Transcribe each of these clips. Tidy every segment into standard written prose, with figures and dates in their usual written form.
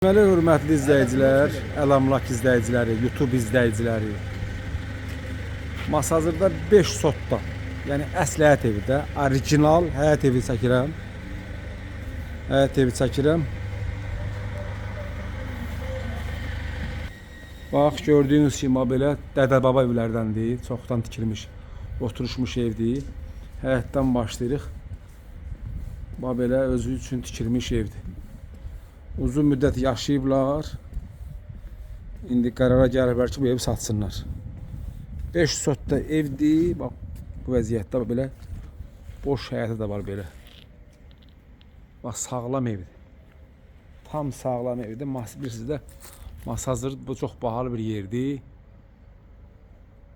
Deməli, hörmətli izləyicilər, Əlamlak izləyiciləri, YouTube izləyiciləri. Masazırda 5 sotda, yəni əsl həyət evi də, orijinal həyət evi çəkirəm. Həyət evi çəkirəm. Bax, gördüyünüz kimi belə dədə-baba evlərdəndir, çoxdan tikilmiş, oturuşmuş evdir. Həyətdən başlayırıq. Bax, belə özü üçün tikilmiş evdir. Uzun müddət yaşayıblar. İndi qərara gəliblər ki, bu evi satsınlar. 5 sotda evdir. Bax, bu vəziyyətdə belə boş həyəti də var belə. Bax, sağlam evdir. Tam sağlam evdir. Bilirsiniz də, Masazır bu çox bahalı bir yerdir.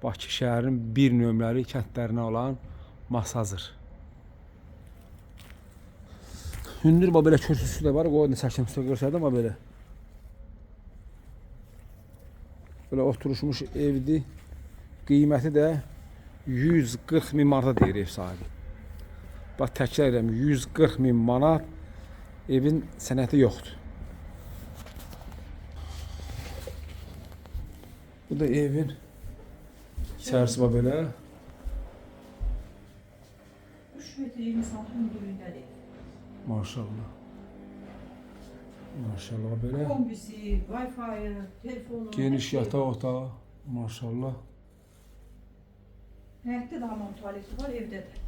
Bakı şəhərinin bir nömrəli kəndlərinə olan Masazır. Hündür belə kürsüsü də var. O çəkim sizə göstərdim belə. Belə oturuşmuş evdir. Qiyməti də 140 min manata deyir ev sahibi. Bax, təkrar edirəm, 140 min manat evin sənəti yoxdur. Bu da evin içərisi bax belə. 3 metre santim hündürlüğündedir. Maşallah. Maşallah belə. Kombisi, Wi-Fi, telefonu. Geniş yataq otağı. Maşallah. Həyətdə də hamam tuvaleti var, evdə də.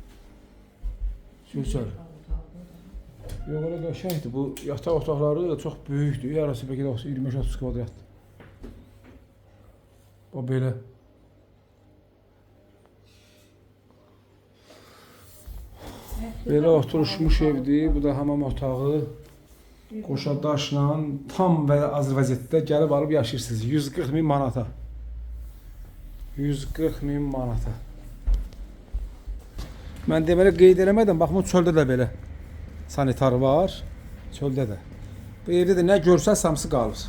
Gözəl. Yox, elə qəşəngdir. Bu yataq otaqları da çox böyükdür. Yarısı bəlkə də 25-30 kvadrat. Bax belə. Belə oturuşmuş evdir. Bu da hamam otağı. Qoşa daşla tam və az vəziyyətdə gəlib alıb yaşayırsınız. 140 min manata. 140 min manata. Mən deməli qeyd eləmədim. Bax, bu çöldə də belə sanitar var. Çöldə də. Bu evdə də nə görsən hamısı qalır.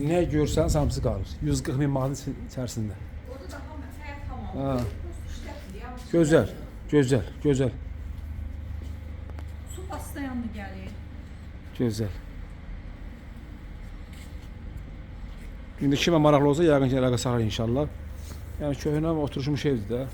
Nə görsən hamısı qalır. 140 min manat içərisində. Orada da hamam, həyət hamam. Gözəl, gözəl, gözəl. Su pastayanlı gəlir. Gözəl. İndi kimə maraqlı olsa yəqin ki, əlaqə saxlar inşallah. Yəni köhnə oturuşmuş evdir də.